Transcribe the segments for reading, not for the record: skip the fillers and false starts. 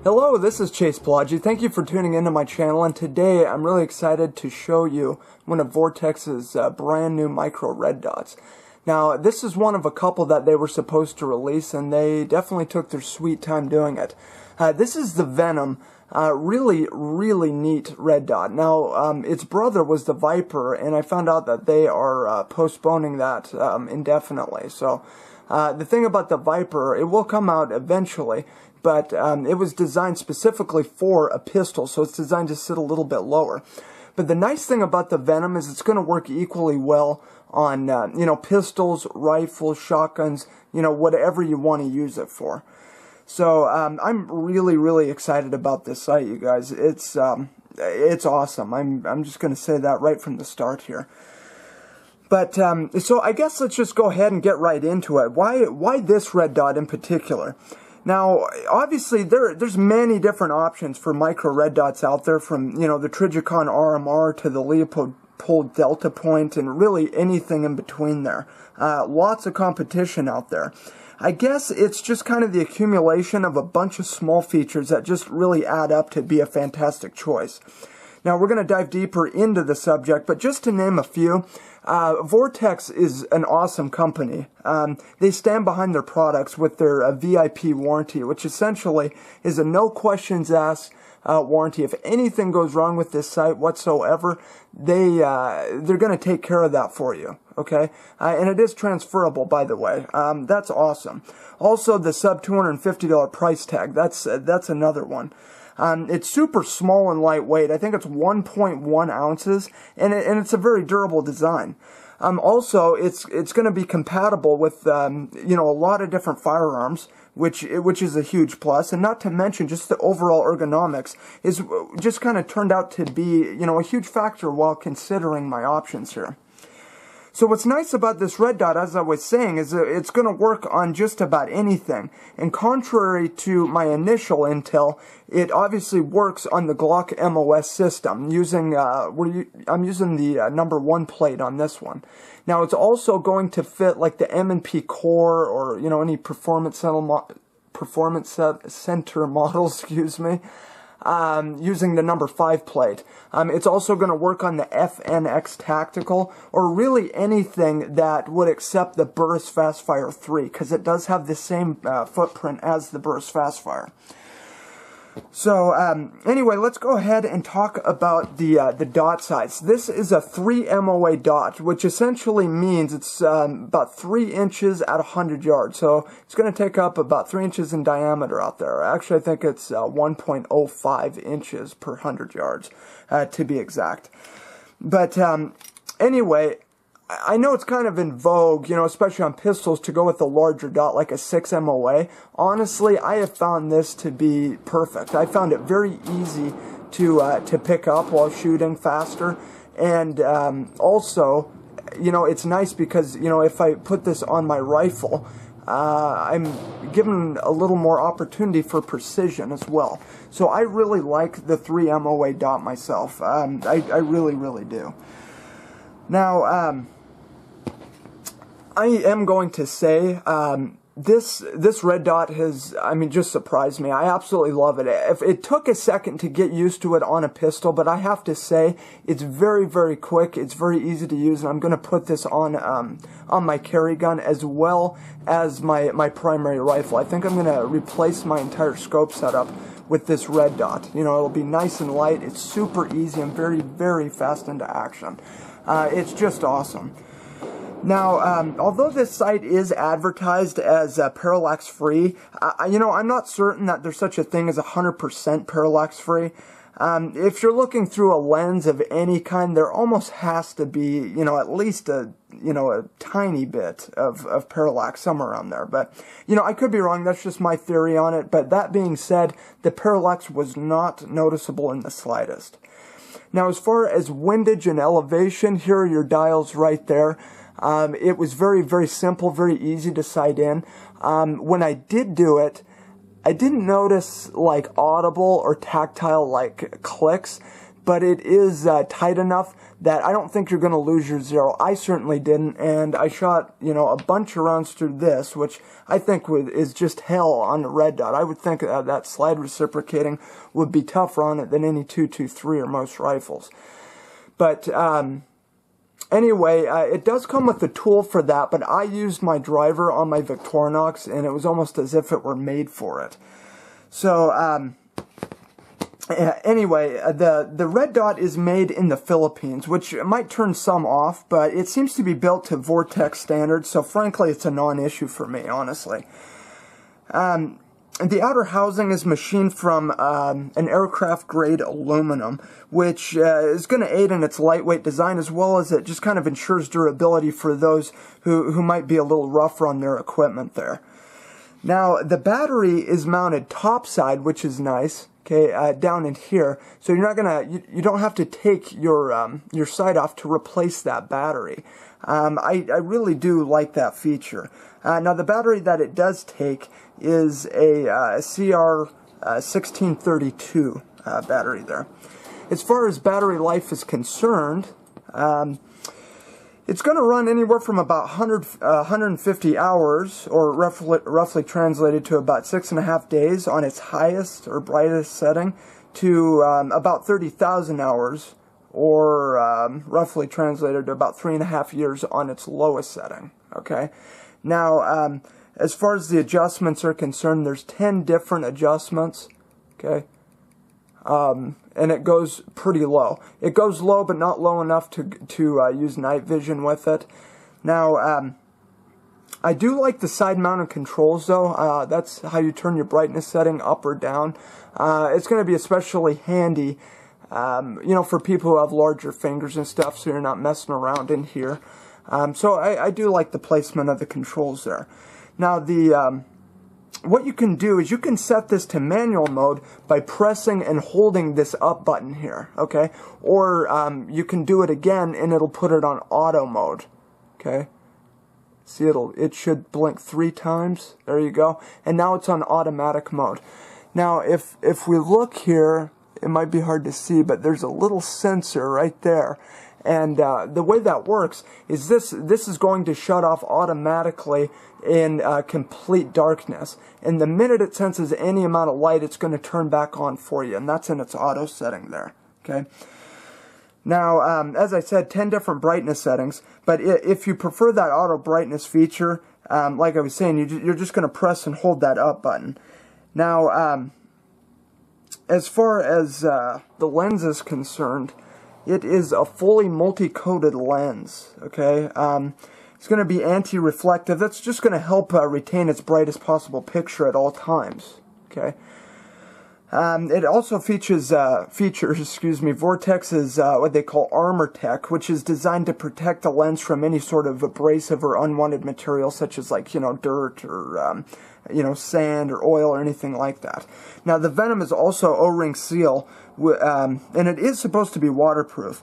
Hello, this is Palagi. Thank you for tuning into my channel, and today I'm really excited to show you one of Vortex's brand new micro red dots. Now, this is one of a couple that they were supposed to release, and they definitely took their sweet time doing it. This is the Venom, really neat red dot. Now, its brother was the Viper, and I found out that they are postponing that indefinitely. So, the thing about the Viper, it will come out eventually, but it was designed specifically for a pistol, so it's designed to sit a little bit lower. But the nice thing about the Venom is it's going to work equally well on, pistols, rifles, shotguns, whatever you want to use it for. So I'm really excited about this sight, you guys. It's awesome. I'm just going to say that right from the start here. But so I guess let's just go ahead and get right into it. Why this red dot in particular? Now, obviously, there's many different options for micro red dots out there, from the Trijicon RMR to the Leopold Delta Point, and really anything in between there. Lots of competition out there. I guess it's just kind of the accumulation of a bunch of small features that just really add up to be a fantastic choice. Now, we're going to dive deeper into the subject, but just to name a few, Vortex is an awesome company. They stand behind their products with their VIP warranty, which essentially is a no questions asked warranty. If anything goes wrong with this sight whatsoever, they're going to take care of that for you. Okay, and it is transferable, by the way. That's awesome. Also, the sub $250 price tag. That's another one. It's super small and lightweight. I think it's 1.1 ounces, and it's a very durable design. Also, it's going to be compatible with a lot of different firearms, which is a huge plus, and not to mention just the overall ergonomics is just kind of turned out to be a huge factor while considering my options here. So what's nice about this red dot, as I was saying, is that it's going to work on just about anything. And contrary to my initial intel, it obviously works on the Glock MOS system. I'm using the number 1 plate on this one. Now, it's also going to fit like the M&P Core or any performance center models, excuse me. Using the number 5 plate. It's also going to work on the FNX Tactical, or really anything that would accept the Burris Fastfire 3, because it does have the same footprint as the Burris Fastfire. So anyway, let's go ahead and talk about the dot size. This is a 3 MOA dot, which essentially means it's about 3 inches at 100 yards. So it's going to take up about 3 inches in diameter out there. Actually, I think it's 1.05 inches per 100 yards, to be exact. But anyway, I know it's kind of in vogue, especially on pistols, to go with a larger dot like a 6 MOA. Honestly, I have found this to be perfect. I found it very easy to pick up while shooting faster, and also, it's nice because if I put this on my rifle, I'm given a little more opportunity for precision as well. So I really like the 3 MOA dot myself. I really do. Now, I am going to say, this red dot has, just surprised me. I absolutely love it. If it took a second to get used to it on a pistol, but I have to say, it's very quick. It's very easy to use, and I'm going to put this on my carry gun as well as my primary rifle. I think I'm going to replace my entire scope setup with this red dot. It'll be nice and light. It's super easy and very fast into action. It's just awesome. Now, although this sight is advertised as parallax free, I'm not certain that there's such a thing as 100% parallax free. If you're looking through a lens of any kind, there almost has to be, at least a tiny bit of parallax somewhere around there. But, I could be wrong. That's just my theory on it. But that being said, the parallax was not noticeable in the slightest. Now, as far as windage and elevation, here are your dials right there. It was very simple, very easy to sight in. When I did do it, I didn't notice like audible or tactile like clicks, but it is tight enough that I don't think you're going to lose your zero. I certainly didn't, and I shot, you know, a bunch of rounds through this, which I think is just hell on the red dot. I would think that slide reciprocating would be tougher on it than any 223 or most rifles. But anyway, it does come with a tool for that, but I used my driver on my Victorinox, and it was almost as if it were made for it. So, anyway, the red dot is made in the Philippines, which might turn some off, but it seems to be built to Vortex standards, so frankly, it's a non-issue for me, honestly. The outer housing is machined from an aircraft-grade aluminum, which is going to aid in its lightweight design, as well as it just kind of ensures durability for those who might be a little rougher on their equipment there. Now, the battery is mounted topside, which is nice. Okay, down in here, so you're not gonna, you don't have to take your sight off to replace that battery. I really do like that feature. Now the battery that it does take is a CR 1632 battery there. As far as battery life is concerned, it's going to run anywhere from about 150 hours, or roughly translated to about 6.5 days on its highest or brightest setting, to about 30,000 hours, or roughly translated to about 3.5 years on its lowest setting. Okay. Now, as far as the adjustments are concerned, there's 10 different adjustments. Okay. And it goes pretty low. It goes low, but not low enough to use night vision with it. Now, I do like the side-mounted controls, though. That's how you turn your brightness setting up or down. It's going to be especially handy, you know, for people who have larger fingers and stuff, so you're not messing around in here. So I do like the placement of the controls there. Now, what you can do is you can set this to manual mode by pressing and holding this up button here, okay? Or you can do it again and it'll put it on auto mode, okay? See, it should blink 3 times. There you go. And now it's on automatic mode. Now, if we look here, it might be hard to see, but there's a little sensor right there. And the way that works is this is going to shut off automatically in complete darkness. And the minute it senses any amount of light, it's going to turn back on for you. And that's in its auto setting there. Okay. Now, as I said, 10 different brightness settings. But if you prefer that auto brightness feature, like I was saying, you're just going to press and hold that up button. Now, as far as the lens is concerned, it is a fully multi-coated lens, okay? It's going to be anti-reflective. That's just going to help retain its brightest possible picture at all times, okay? It also features Vortex's what they call Armor Tech, which is designed to protect the lens from any sort of abrasive or unwanted material, such as, like, you know, dirt or you know, sand or oil or anything like that. Now, the Venom is also O-ring seal, and it is supposed to be waterproof.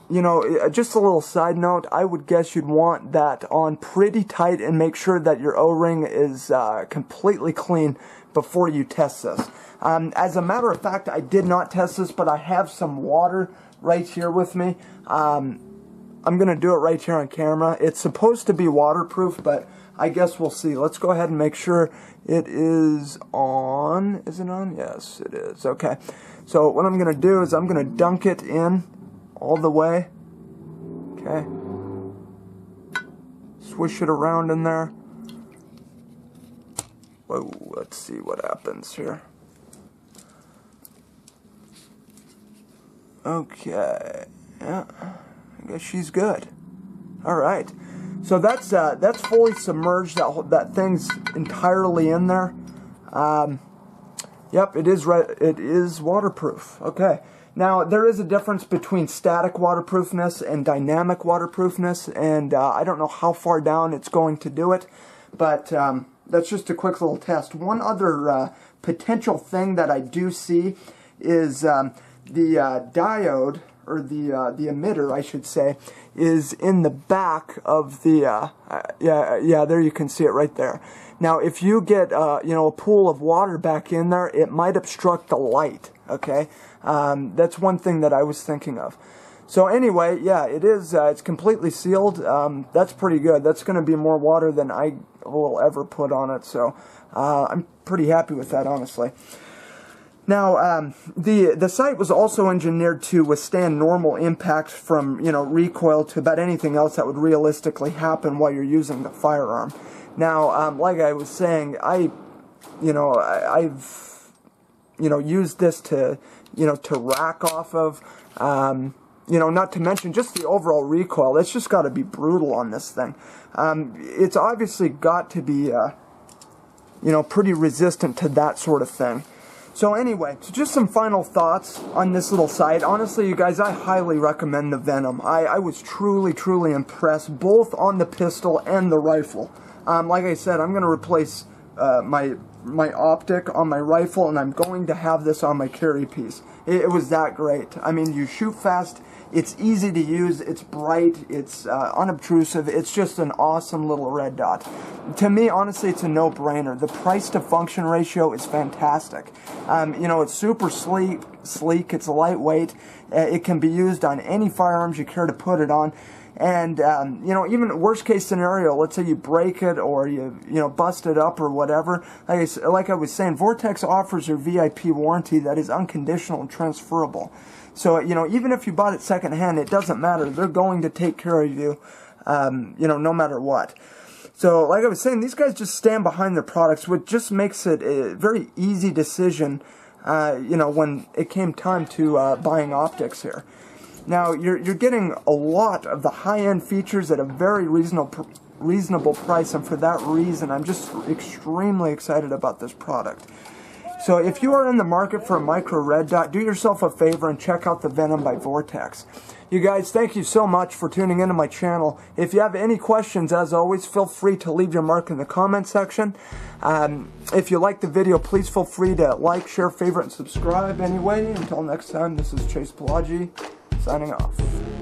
You know, just a little side note, I would guess you'd want that on pretty tight and make sure that your O-ring is completely clean before you test this. As a matter of fact, I did not test this, but I have some water right here with me. I'm going to do it right here on camera. It's supposed to be waterproof, but I guess we'll see. Let's go ahead and make sure it is on. Is it on? Yes, it is. Okay. So what I'm going to do is I'm going to dunk it in all the way. Okay. Swish it around in there. Whoa, let's see what happens here. Okay. Yeah, I guess she's good. All right. So that's fully submerged. That thing's entirely in there. Yep, it is waterproof. Okay. Now, there is a difference between static waterproofness and dynamic waterproofness, and I don't know how far down it's going to do it, but that's just a quick little test. One other potential thing that I do see is the diode, or the emitter, I should say, is in the back of the, yeah, there you can see it right there. Now, if you get, you know, a pool of water back in there, it might obstruct the light. okay? That's one thing that I was thinking of. So anyway, yeah, it is, it's completely sealed. That's pretty good. That's going to be more water than I will ever put on it, so I'm pretty happy with that, honestly. Now, the sight was also engineered to withstand normal impact from, recoil to about anything else that would realistically happen while you're using the firearm. Now, like I was saying, I've used this to rack off of, not to mention just the overall recoil. It's just got to be brutal on this thing. It's obviously got to be, pretty resistant to that sort of thing. So anyway, so just some final thoughts on this little sight. Honestly, you guys, I highly recommend the Venom. I was truly, truly impressed, both on the pistol and the rifle. Like I said, I'm going to replace my optic on my rifle, and I'm going to have this on my carry piece. It was that great. I mean, you shoot fast, it's easy to use, it's bright, it's unobtrusive, it's just an awesome little red dot. To me, honestly, it's a no-brainer. The price-to-function ratio is fantastic. It's super sleek, it's lightweight, it can be used on any firearms you care to put it on. And, even worst case scenario, let's say you break it or you bust it up or whatever. Like I was saying, Vortex offers your VIP warranty that is unconditional and transferable. So, even if you bought it secondhand, it doesn't matter. They're going to take care of you, no matter what. So, like I was saying, these guys just stand behind their products, which just makes it a very easy decision, when it came time to buying optics here. Now, you're getting a lot of the high-end features at a very reasonable price, and for that reason, I'm just extremely excited about this product. So if you are in the market for a micro red dot, do yourself a favor and check out the Venom by Vortex. You guys, thank you so much for tuning into my channel. If you have any questions, as always, feel free to leave your mark in the comment section. If you like the video, please feel free to like, share, favorite, and subscribe. Anyway, until next time, this is Palagi, signing off.